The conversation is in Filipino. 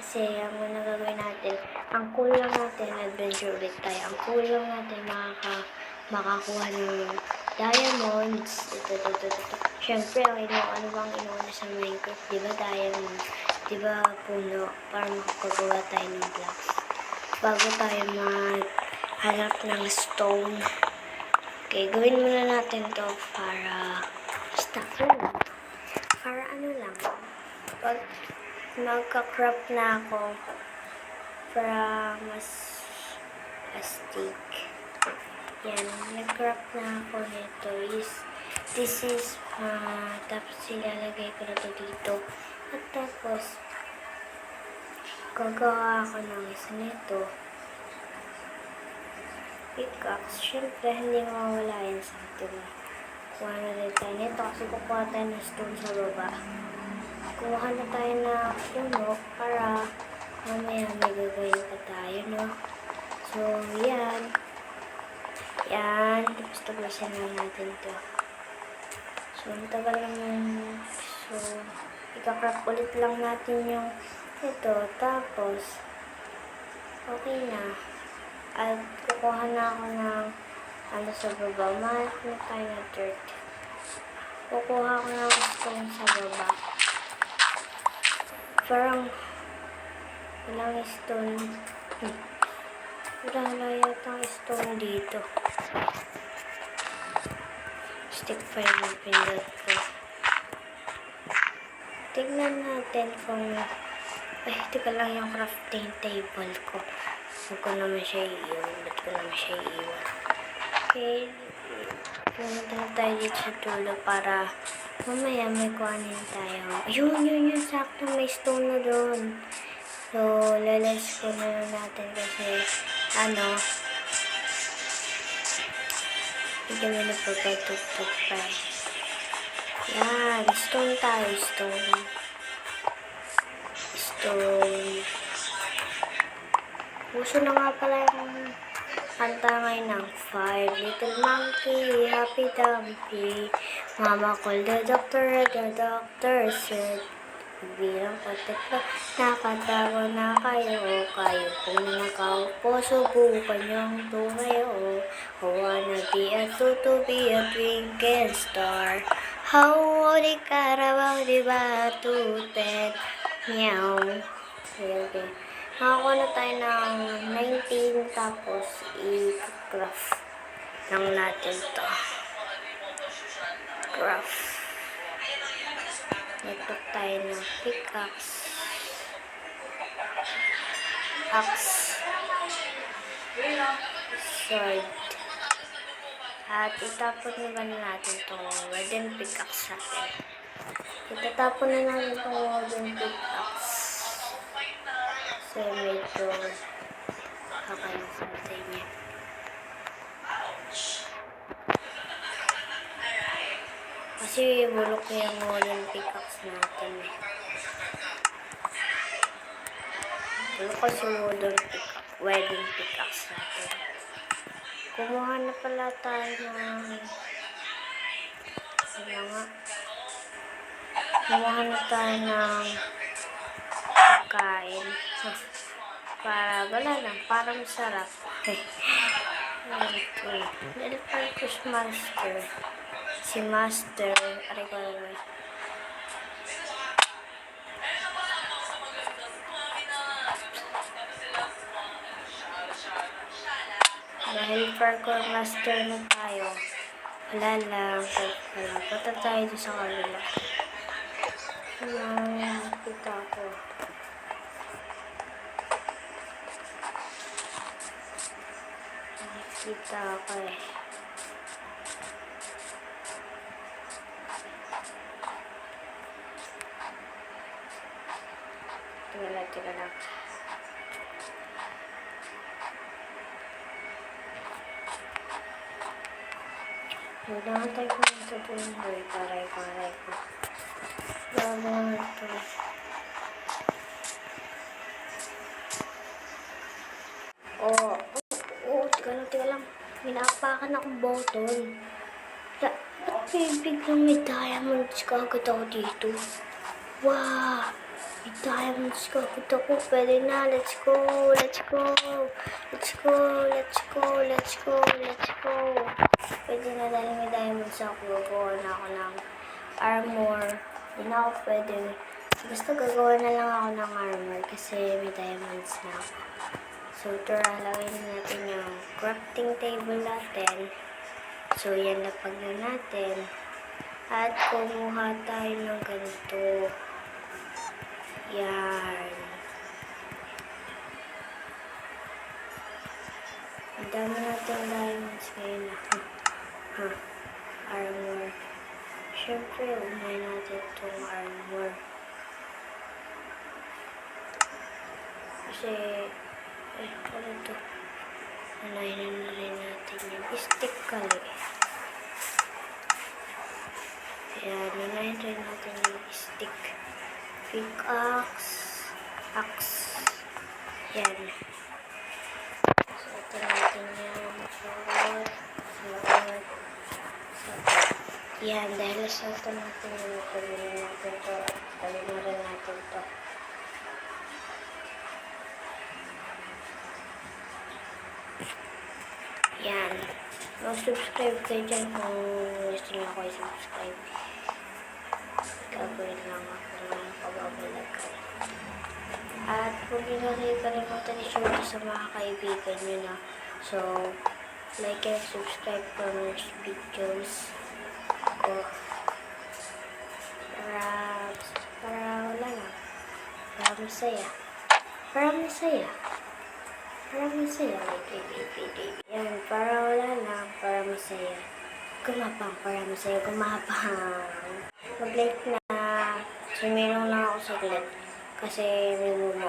Kasi ang muna gagawin natin, ang kulang natin, adventure ulit tayo. Ang kulang natin makakuha ng diamonds. Ito. Syempre, ano bang inuuna sa Minecraft? Diba diamond? Diba puno? Para makapagawa tayo ng blocks. Bago tayo maghanap ng stone. Okay, gawin muna natin to para ano lang. Pag magka-crop na ako para mas astig. Yan, nag-crop na ako nito. This is, tapos ilalagay ko na to dito. At tapos, gagawa ako ng isa nito. Pickaxe. Siyempre, hindi mawawala yan sa atin. Kuha na rin tayo nito kasi kukuha tayo ng stone sa baba. Kuha na tayo na puno para mamaya may gagawin pa tayo, no? So, yan. Yan. Tapos tapusin na natin to. So, matagal naman. So, ika-craft ulit lang natin yung ito. Tapos, okay na. At kukuha na ako ng ano sa baba. Mahanap na tayo na dirt. Kukuha ako ng stone sa baba. Parang walang stone. Wala yata ang stone dito. Stick pa yung pindot ko. Tignan natin kung teka lang yung crafting table ko. Ba't ko naman siya iiwan? Okay. Pumunta na tayo dito sa dulo para mamaya may kuhanin tayo. Yun. Sakto may stone na doon. So, lalas ko na natin kasi, hindi kami napagpatugtog pa. Yan. Stone tayo. Stone. Puso na nga pala yung kanta ngayon ng 5 little monkey, happy dumpy. Mama called the doctor said, bilang patatlo, nakatago na kayo kung nakaupo, subukan yung tumayo. I wanna be a to be a twinkle star. How would it Carabao, diba, tutet, meow. Okay. Nakakuha na tayo ng 19, tapos i-craft lang natin to. Craft. Nagtok tayo ng pickaxe. Axe. Sword. At itapon naman natin itong wooden pickaxe natin. Itatapon na natin itong wooden pickaxe. Kasi medyo kakalisan sa inyo. Kasi bulok na yung wooden pickaxe natin. Bulok kasi wooden pickaxe natin. Kumuha na pala tayo ng kumuha na tayo ng pagkain. Para para masarap. Okay. Little Purpose Master. Si Master. Aray ko naman. Dahil parkour master na tayo, wala lang. Punta tayo doon sa kabila. Kita ko. Nakikita ko eh. Tira lang. Nagdahantay ko ng tutuloy. Paray ko. Gagawin ito. Teka lang. Minapakan akong button. Ba't biglang may diamonds ka agad ako dito? Wow! May diamonds ka. Gusto ko. Pwede na. Let's go. Let's go. Let's go. Let's go. Let's go. Let's go. Pwede na dahil may diamonds ako. Gagawa na ako ng armor. Hindi na ako pwede. Basta gagawa na lang ako ng armor kasi may diamonds na ako. So, tara, lagay na natin yung crafting table natin. So, yan lapag na natin. At kumuha tayo ng ganito. Yan. Ang dami natin diamonds ngayon na. Armor. Siyempre, unahin natin itong armor. Kasi, ano ito? Unahin na rin natin yung stick kali. Ayan, unahin rin natin yung stick. Pickaxe. Axe. Yan. So, ito natin yan. Sword. Yan, dahil sa ito natin yung pagbilin natin ito. Pagbilin na rin natin ito. Yan. Mag-subscribe kayo dyan kung gusto nyo ako i-subscribe. Gagawin lang ako ng pababalagan. At huwag nyo na kayo kalimutan i-share sa mga kaibigan nyo na. So, like and subscribe for more videos ko. Para wala lang. Para masaya. Para masaya. Para masaya. Yan, para wala lang. Para masaya. Gumapang, para masaya. Gumapang. Mag-like na. Sumirong lang ako saglit. Kasi may